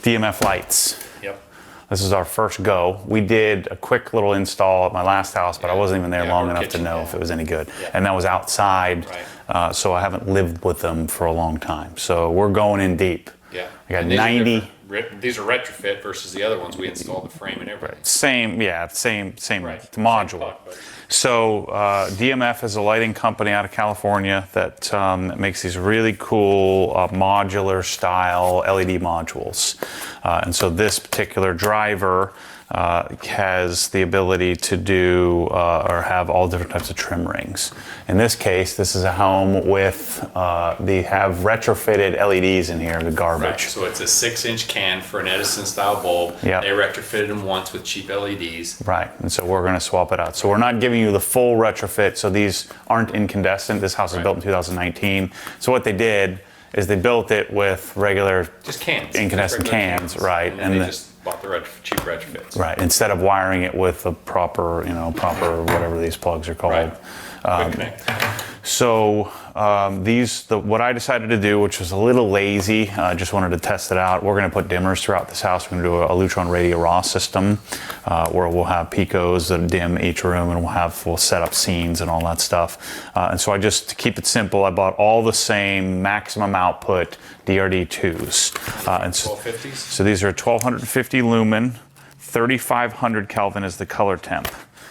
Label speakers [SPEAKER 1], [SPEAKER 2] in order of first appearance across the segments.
[SPEAKER 1] DMF lights.
[SPEAKER 2] Yep.
[SPEAKER 1] This is our first go. We did a quick little install at my last house, but I wasn't even there long enough to know if it was any good. Yeah. And that was outside, so I haven't lived with them for a long time. So we're going in deep.
[SPEAKER 2] Yeah.
[SPEAKER 1] I got 90.
[SPEAKER 2] These are retrofit versus the other ones. We installed the frame and everything.
[SPEAKER 1] Right. Same module. So DMF is a lighting company out of California that makes these really cool modular style LED modules. And so this particular driver has the ability to do or have all different types of trim rings. In this case, this is a home with, they have retrofitted LEDs in here, the garbage.
[SPEAKER 2] Right. So it's a 6-inch can for an Edison style bulb. Yep. They retrofitted them once with cheap LEDs.
[SPEAKER 1] Right, and so we're gonna swap it out. So we're not giving you the full retrofit, so these aren't incandescent. This house was built in 2019. So what they did is they built it with regular
[SPEAKER 2] just cans,
[SPEAKER 1] incandescent cans, right?
[SPEAKER 2] And they just bought the cheap retrofits.
[SPEAKER 1] Right, instead of wiring it with the proper, proper whatever these plugs are called.
[SPEAKER 2] Right.
[SPEAKER 1] So what I decided to do, which was a little lazy, just wanted to test it out. We're going to put dimmers throughout this house. We're going to do a Lutron Radio Raw system where we'll have picos that dim each room, and we'll set up scenes and all that stuff. And so to keep it simple, I bought all the same maximum output DRD2s. And so these are 1250 lumen, 3500 Kelvin is the color temp.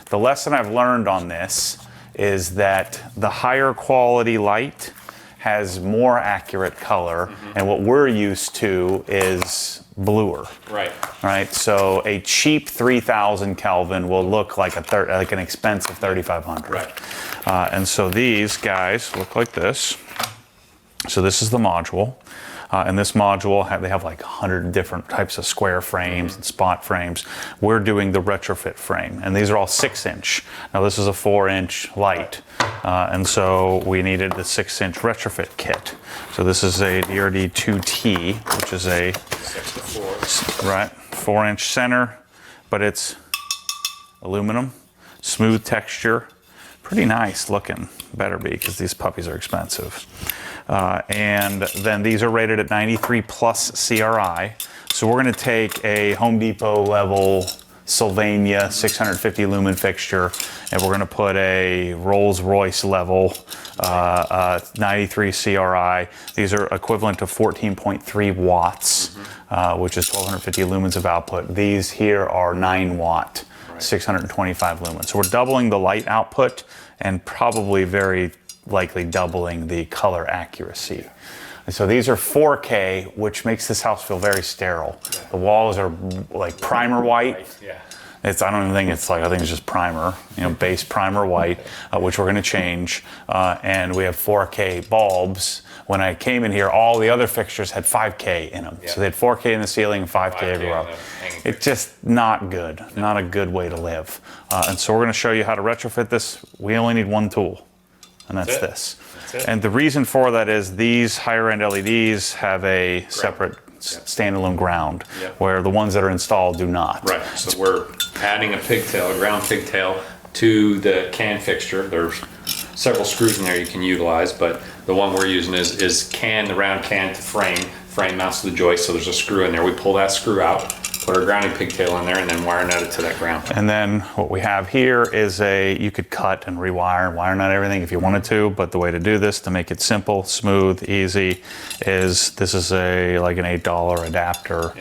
[SPEAKER 1] The lesson I've learned on this is that the higher quality light has more accurate color, and what we're used to is bluer. Right. So a cheap 3000 Kelvin will look like an expensive 3500.
[SPEAKER 2] Right.
[SPEAKER 1] And so these guys look like this. So this is the module. And this module, they have like 100 different types of square frames and spot frames. We're doing the retrofit frame, and these are all 6-inch. Now this is a 4-inch light, and so we needed the 6-inch retrofit kit. So this is a DRD2T, which is a 4-inch center, but it's aluminum, smooth texture, pretty nice looking. Better be, because these puppies are expensive. And then these are rated at 93 plus CRI. So we're going to take a Home Depot level Sylvania 650 lumen fixture, and we're going to put a Rolls-Royce level 93 CRI. These are equivalent to 14.3 watts, which is 1250 lumens of output. These here are 9 watt, 625 lumens. So we're doubling the light output and probably very likely doubling the color accuracy. And so these are 4K, which makes this house feel very sterile. The walls are like primer white. I don't even think I think it's just primer, base primer white, which we're gonna change. And we have 4K bulbs. When I came in here, all the other fixtures had 5K in them. So they had 4K in the ceiling and 5K everywhere. It's just not good, not a good way to live. And so we're gonna show you how to retrofit this. We only need one tool, and that's this. And the reason for that is these higher end LEDs have a separate standalone ground, where the ones that are installed do not.
[SPEAKER 2] Right, so we're adding a ground pigtail to the can fixture. There's several screws in there you can utilize, but the one we're using is the round can to frame mounts to the joist, so there's a screw in there. We pull that screw out, put our grounding pigtail in there, and then wire nut it to that ground.
[SPEAKER 1] And then what we have here is you could cut and rewire and wire nut everything if you wanted to, but the way to do this, to make it simple, smooth, easy, is this is like an $8 adapter.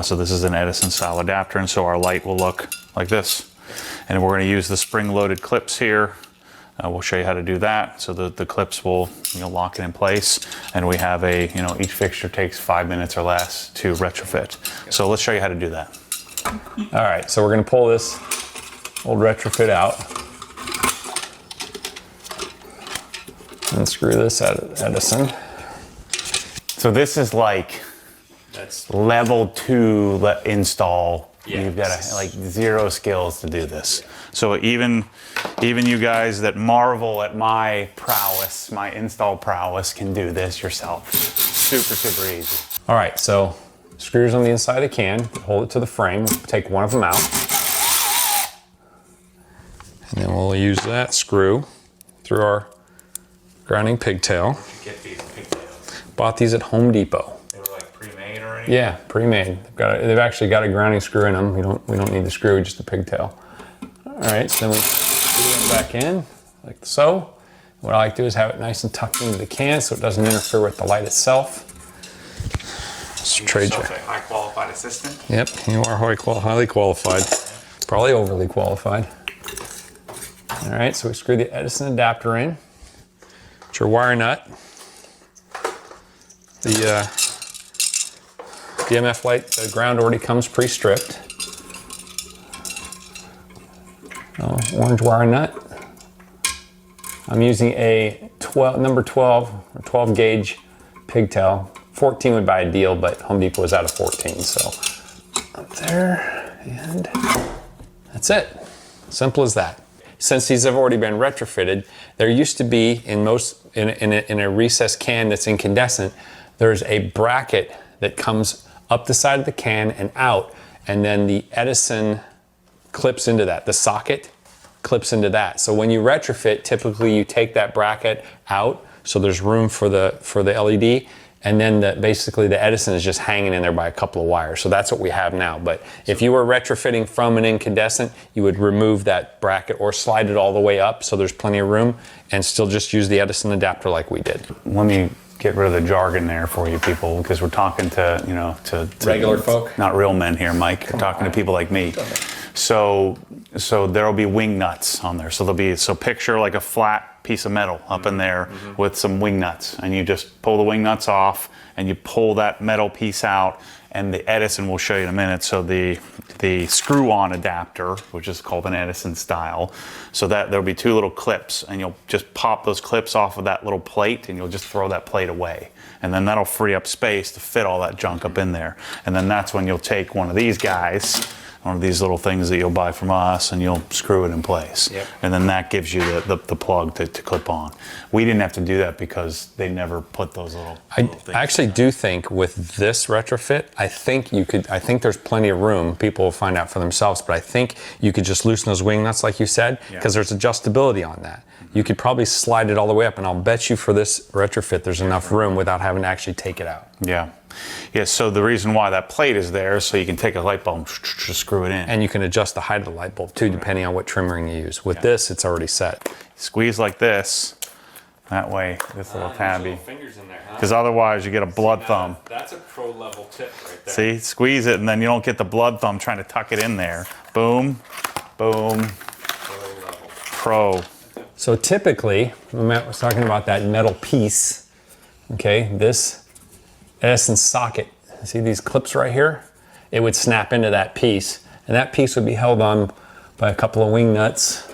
[SPEAKER 1] So this is an Edison style adapter, and so our light will look like this. And we're going to use the spring-loaded clips here. We'll show you how to do that. So the clips will lock it in place, and we have each fixture takes 5 minutes or less to retrofit. So let's show you how to do that.
[SPEAKER 3] All right, so we're going to pull this old retrofit out and screw this at Edison.
[SPEAKER 1] So this is like level 2 install. You've got zero skills to do this. So even you guys that marvel at my prowess, my install prowess, can do this yourself. Super, super easy.
[SPEAKER 3] All right, so screws on the inside of the can, hold it to the frame, take one of them out. And then we'll use that screw through our grounding pigtail.
[SPEAKER 1] Get these pigtails.
[SPEAKER 3] Bought these at Home Depot.
[SPEAKER 1] They were like pre-made or anything?
[SPEAKER 3] Yeah, pre-made. They've actually got a grounding screw in them. We don't need the screw, just the pigtail. All right, so then we screw it back in like so. What I like to do is have it nice and tucked into the can so it doesn't interfere with the light itself. Trade you.
[SPEAKER 1] A high qualified assistant.
[SPEAKER 3] Yep, you are highly qualified. Probably overly qualified. All right, so we screw the Edison adapter in. It's your wire nut. The DMF light, the ground already comes pre-stripped. Orange wire nut. I'm using a number 12 or 12 gauge pigtail. 14 would be ideal, but Home Depot is out of 14, so up there, and that's it. Simple as that. Since these have already been retrofitted, there used to be in a recessed can that's incandescent, there's a bracket that comes up the side of the can and out, and then the Edison clips into that. The socket clips into that. So when you retrofit, typically you take that bracket out, so there's room for the LED, and then basically the Edison is just hanging in there by a couple of wires. So that's what we have now. But if you were retrofitting from an incandescent, you would remove that bracket or slide it all the way up so there's plenty of room and still just use the Edison adapter like we did.
[SPEAKER 1] Let me get rid of the jargon there for you people, because we're talking to
[SPEAKER 3] Regular folk?
[SPEAKER 1] not real men here, Mike. We're talking to people like me. So there'll be wing nuts on there. So picture like a flat piece of metal up in there with some wing nuts, and you just pull the wing nuts off and you pull that metal piece out, and the Edison we'll show you in a minute. So the screw-on adapter, which is called an Edison style, so that there'll be two little clips, and you'll just pop those clips off of that little plate, and you'll just throw that plate away, and then that'll free up space to fit all that junk up in there. And then that's when you'll take one of these guys, one of these little things that you'll buy from us, and you'll screw it in place.
[SPEAKER 2] Yep.
[SPEAKER 1] And then that gives you the plug to clip on. We didn't have to do that because they never put those little things.
[SPEAKER 3] I actually do think with this retrofit, I think there's plenty of room. People will find out for themselves, but I think you could just loosen those wing nuts like you said, because there's adjustability on that. You could probably slide it all the way up, and I'll bet you for this retrofit there's enough room without having to actually take it out.
[SPEAKER 1] Yeah. Yeah, so the reason why that plate is there is so you can take a light bulb, screw it in.
[SPEAKER 3] And you can adjust the height of the light bulb too, depending on what trim ring you use. With this, it's already set.
[SPEAKER 1] Squeeze like this, that way, this little tabby.
[SPEAKER 2] Fingers in there, huh?
[SPEAKER 1] Because otherwise you get a blood thumb.
[SPEAKER 2] That's a pro level tip right there.
[SPEAKER 1] See, squeeze it, and then you don't get the blood thumb trying to tuck it in there. Boom, boom, pro.
[SPEAKER 3] So typically, when Matt was talking about that metal piece, okay, this Edison socket, see these clips right here? It would snap into that piece, and that piece would be held on by a couple of wing nuts,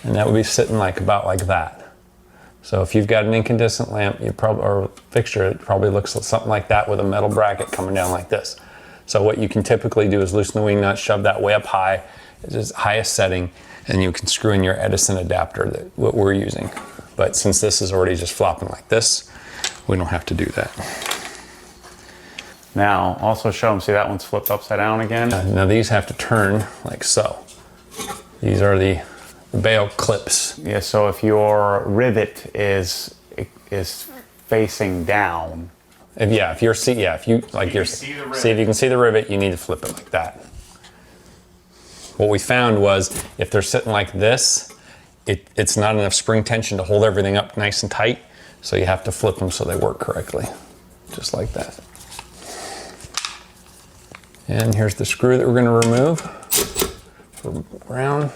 [SPEAKER 3] and that would be sitting about like that. So if you've got an incandescent lamp, or fixture, it probably looks something like that with a metal bracket coming down like this. So what you can typically do is loosen the wing nut, shove that way up high, it's its highest setting, and you can screw in your Edison adapter, what we're using. But since this is already just flopping like this, we don't have to do that.
[SPEAKER 1] Now, also show them, see that one's flipped upside down again?
[SPEAKER 3] Now these have to turn like so. These are the bail clips.
[SPEAKER 1] Yeah, so if your rivet is facing down.
[SPEAKER 3] If you see if you can see the rivet, you need to flip it like that. What we found was if they're sitting like this, it's not enough spring tension to hold everything up nice and tight. So you have to flip them so they work correctly, just like that. And here's the screw that we're going to remove for ground.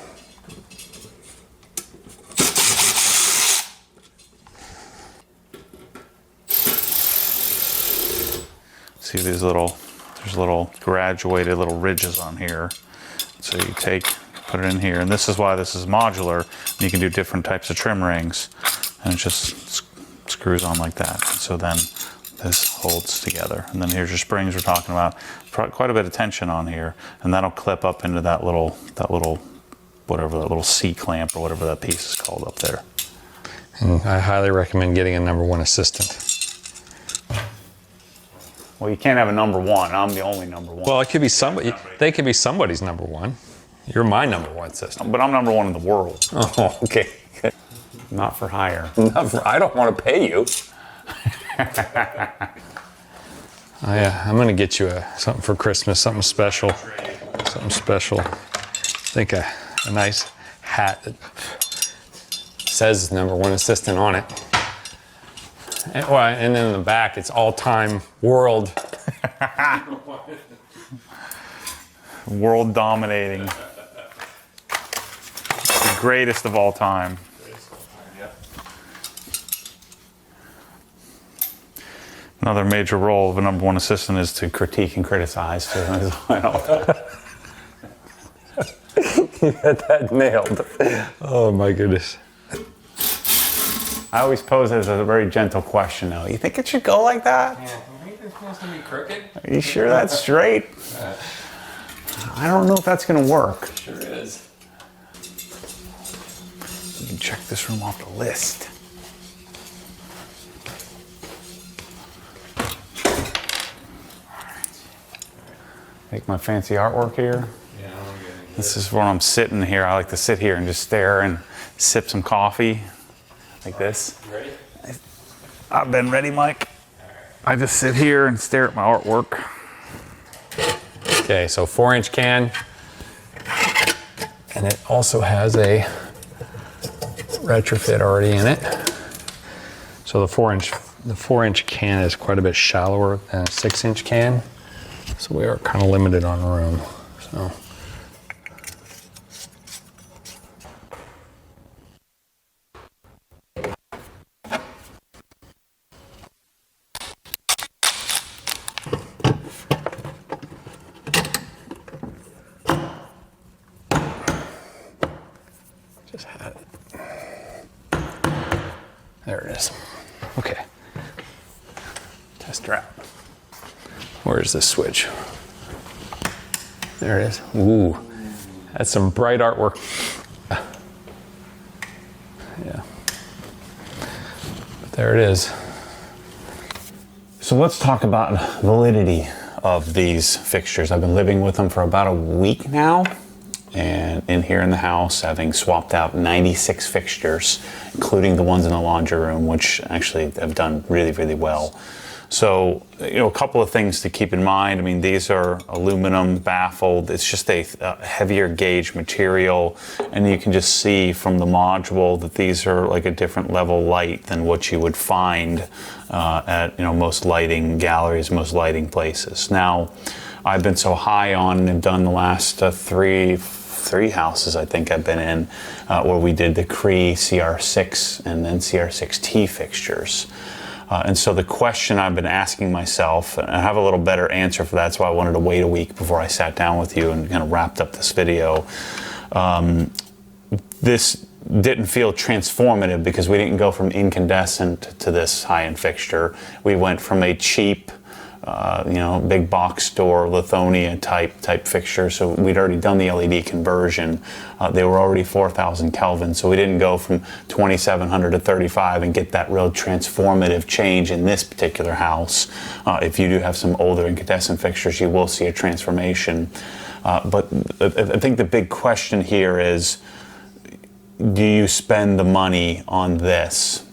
[SPEAKER 1] See there's little graduated little ridges on here. So you put it in here, and this is why this is modular. You can do different types of trim rings, and it just screws on like that. So then this holds together, and then here's your springs we're talking about. Quite a bit of tension on here, and that'll clip up into that little C clamp or whatever that piece is called up there.
[SPEAKER 3] And I highly recommend getting a #1 assistant.
[SPEAKER 1] Well, you can't have a #1. I'm the only #1.
[SPEAKER 3] Well, it could be somebody. They could be somebody's #1. You're my #1 assistant.
[SPEAKER 1] But I'm #1 in the world.
[SPEAKER 3] Oh, okay.
[SPEAKER 1] Not for hire.
[SPEAKER 3] I don't want to pay you. yeah, I'm gonna get you something for Christmas, something special. Something special. I think a nice hat that says #1 assistant on it. And then in the back, it's all-time world.
[SPEAKER 1] World dominating. The greatest of all time. Another major role of a #1 assistant is to critique and criticize. So
[SPEAKER 3] You had that nailed. Oh my goodness.
[SPEAKER 1] I always pose it as a very gentle question, though. You think it should go like that?
[SPEAKER 2] Yeah, you think it's supposed to be crooked?
[SPEAKER 1] Are you sure that's straight? I don't know if that's going to work.
[SPEAKER 2] Sure is.
[SPEAKER 1] You can check this room off the list. Make my fancy artwork here.
[SPEAKER 2] Yeah, I'm getting
[SPEAKER 1] This is when I'm sitting here. I like to sit here and just stare and sip some coffee like this.
[SPEAKER 2] You ready?
[SPEAKER 1] I've been ready, Mike. I just sit here and stare at my artwork.
[SPEAKER 3] Okay, so 4-inch can. And it also has a retrofit already in it. So the 4-inch can is quite a bit shallower than a 6-inch can. So we are kind of limited on room. So just had it. There it is. Okay. Test her out. Where's the switch? There it is. Ooh, that's some bright artwork. Yeah. But there it is.
[SPEAKER 1] So let's talk about validity of these fixtures. I've been living with them for about a week now, and in here in the house, having swapped out 96 fixtures, including the ones in the laundry room, which actually have done really, really well. So, a couple of things to keep in mind. I mean, these are aluminum baffled. It's just a heavier gauge material, and you can just see from the module that these are like a different level light than what you would find at most lighting galleries, most lighting places. Now, I've been so high on and done the last three houses I think I've been in where we did the Cree CR6 and then CR6T fixtures. And so the question I've been asking myself, and I have a little better answer for that, that's why I wanted to wait a week before I sat down with you and kind of wrapped up this video. This didn't feel transformative because we didn't go from incandescent to this high-end fixture. We went from a cheap, big box store Lithonia type fixture. So we'd already done the LED conversion. They were already 4,000 Kelvin. So we didn't go from 2,700 to 35 and get that real transformative change in this particular house. If you do have some older incandescent fixtures, you will see a transformation. But I think the big question here is, do you spend the money on this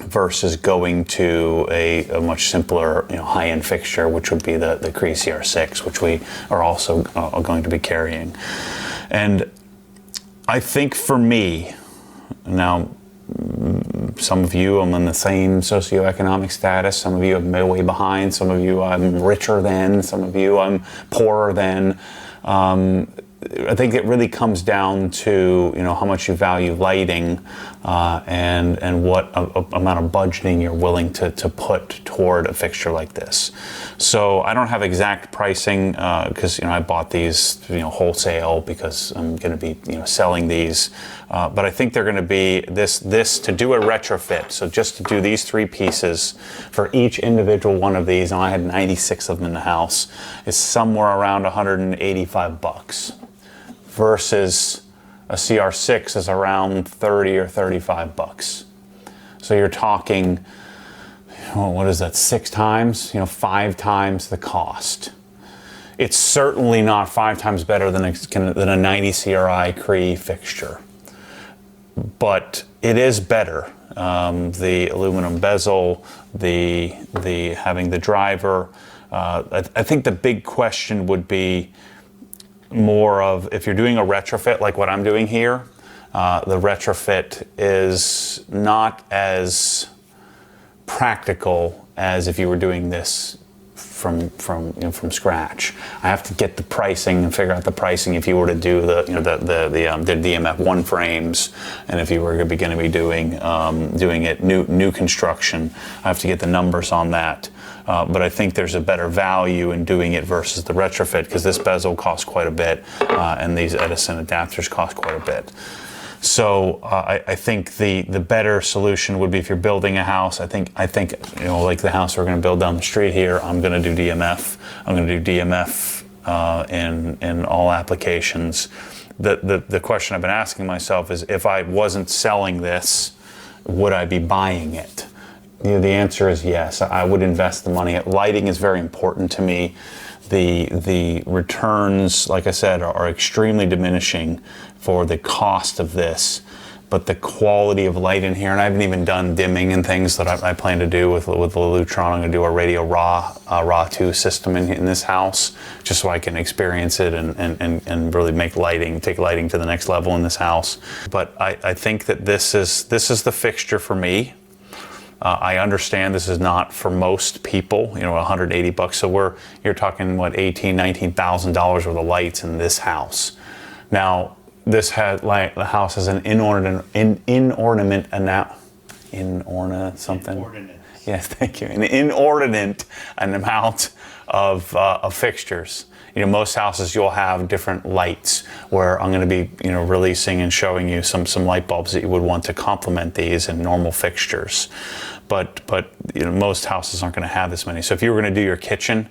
[SPEAKER 1] versus going to a much simpler, high-end fixture, which would be the Cree CR6, which we are also going to be carrying. And I think for me, now, some of you I'm in the same socioeconomic status, some of you I'm way behind, some of you I'm richer than, some of you I'm poorer than. I think it really comes down to how much you value lighting and what amount of budgeting you're willing to put toward a fixture like this. So I don't have exact pricing because I bought these wholesale because I'm going to be selling these. But I think they're going to be this to do a retrofit. So just to do these 3 pieces for each individual one of these, and I had 96 of them in the house, is somewhere around $185. Versus a CR6 is around 30 or 35 bucks. So you're talking, what is that, 6 times? 5 times the cost. It's certainly not 5 times better than a 90 CRI Cree fixture, but it is better. The aluminum bezel, the having the driver, I think the big question would be more of if you're doing a retrofit like what I'm doing here, the retrofit is not as practical as if you were doing this from scratch. I have to get the pricing and figure out the pricing if you were to do the DMF one frames, and if you were going to be doing it new construction, I have to get the numbers on that. But I think there's a better value in doing it versus the retrofit, because this bezel costs quite a bit, and these Edison adapters cost quite a bit. So I think the better solution would be if you're building a house. I think like the house we're going to build down the street here, I'm going to do DMF. I'm going to do DMF in all applications. The question I've been asking myself is, if I wasn't selling this, would I be buying it? The answer is yes. I would invest the money. Lighting is very important to me. The returns, like I said, are extremely diminishing for the cost of this, but the quality of light in here, and I haven't even done dimming and things that I plan to do with the Lutron. I'm going to do a radio RAW 2 system in this house, just so I can experience it and really take lighting to the next level in this house. But I think that this is the fixture for me. I understand this is not for most people, $180. So you're talking $18,000, $19,000 worth of lights in this house. Now, the house has an inordinate amount of fixtures. Most houses you'll have different lights, where I'm going to be releasing and showing you some light bulbs that you would want to complement these and normal fixtures. But most houses aren't going to have this many. So if you were going to do your kitchen,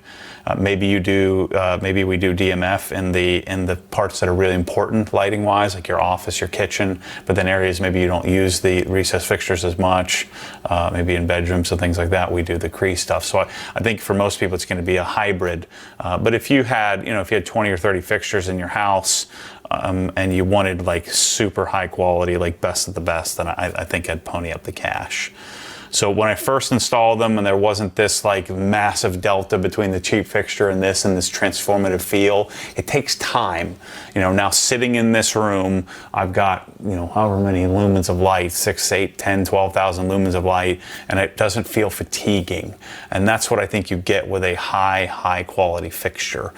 [SPEAKER 1] maybe we do DMF in the parts that are really important lighting wise, like your office, your kitchen. But then areas maybe you don't use the recessed fixtures as much, maybe in bedrooms and things like that, we do the crease stuff. So I think for most people it's going to be a hybrid. But if you had 20 or 30 fixtures in your house, and you wanted like super high quality, like best of the best, then I think I'd pony up the cash. So when I first installed them, and there wasn't this like massive delta between the cheap fixture and this transformative feel, it takes time. Now sitting in this room, I've got, however many lumens of light, 6, 8, 10, 12,000 lumens of light, and it doesn't feel fatiguing. And that's what I think you get with a high quality fixture.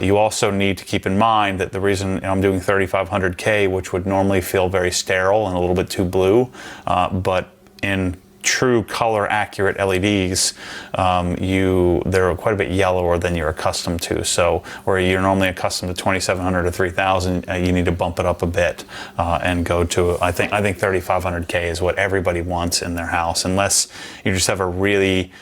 [SPEAKER 1] You also need to keep in mind that the reason I'm doing 3500K, which would normally feel very sterile and a little bit too blue, but in true color accurate LEDs, they're quite a bit yellower than you're accustomed to. So where you're normally accustomed to 2700 to 3000, you need to bump it up a bit and go to, I think 3500K is what everybody wants in their house, unless you just have a really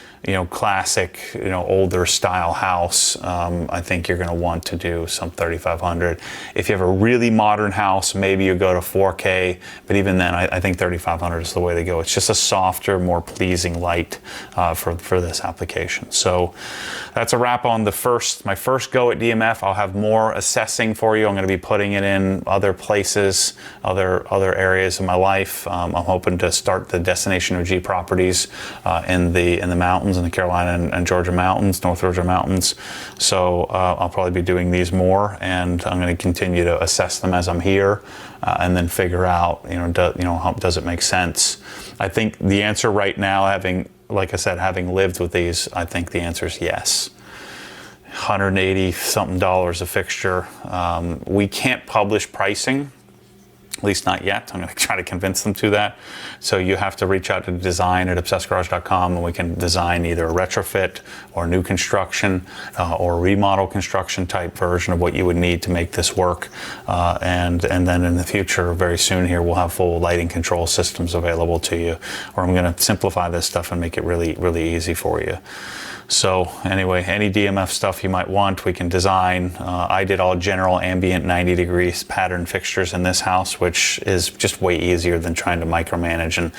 [SPEAKER 1] classic, older style house. I think you're going to want to do some 3500. If you have a really modern house, maybe you go to 4K, but even then, I think 3500 is the way to go. It's just a softer, more pleasing light for this application. So that's a wrap on my first go at DMF. I'll have more assessing for you. I'm going to be putting it in other places, other areas of my life. I'm hoping to start the Destination OG properties in the mountains, in the Carolina and Georgia mountains, North Georgia mountains. So I'll probably be doing these more, and I'm going to continue to assess them as I'm here, and then figure out, how does it make sense? I think the answer right now, having lived with these, I think the answer is yes. $180 something a fixture. We can't publish pricing, at least not yet. I'm going to try to convince them to that. So you have to reach out to design at obsessedgarage.com, and we can design either a retrofit or new construction or remodel construction type version of what you would need to make this work. And then in the future, very soon here, we'll have full lighting control systems available to you, or I'm going to simplify this stuff and make it really, really easy for you. So anyway, any DMF stuff you might want, we can design. I did all general ambient 90 degrees pattern fixtures in this house, which is just way easier than trying to micromanage and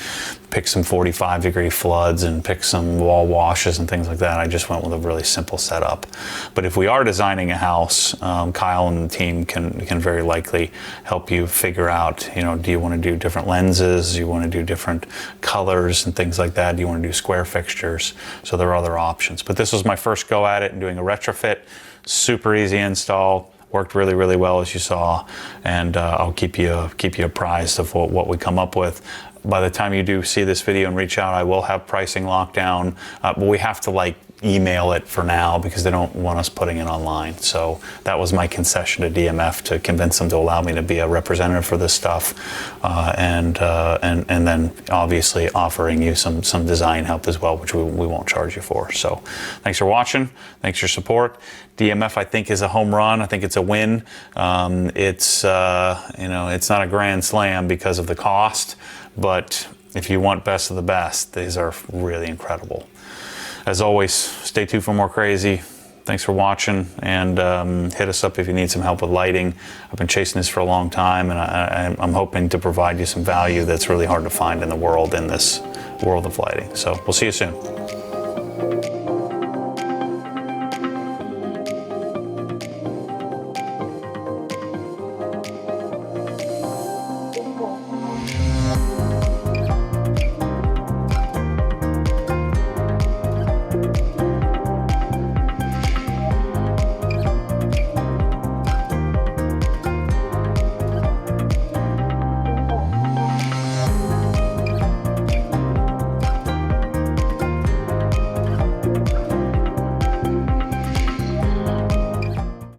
[SPEAKER 1] pick some 45-degree floods and pick some wall washes and things like that. I just went with a really simple setup. But if we are designing a house, Kyle and the team can very likely help you figure out, you know, do you want to do different lenses? Do you want to do different colors and things like that? Do you want to do square fixtures? So there are other options. But this was my first go at it and doing a retrofit. Super easy install. Worked really, really well, as you saw, and I'll keep you apprised of what we come up with. By the time you do see this video and reach out, I will have pricing locked down, but we have to like email it for now because they don't want us putting it online. So that was my concession to DMF to convince them to allow me to be a representative for this stuff, and then obviously offering you some design help as well, which we won't charge you for. So thanks for watching. Thanks for your support. DMF, I think, is a home run. I think it's a win. It's you know, it's not a grand slam because of the cost, but if you want best of the best, these are really incredible. As always, stay tuned for more crazy. Thanks for watching, and hit us up if you need some help with lighting. I've been chasing this for a long time, and I'm hoping to provide you some value that's really hard to find in the world, in this world of lighting. So we'll see you soon.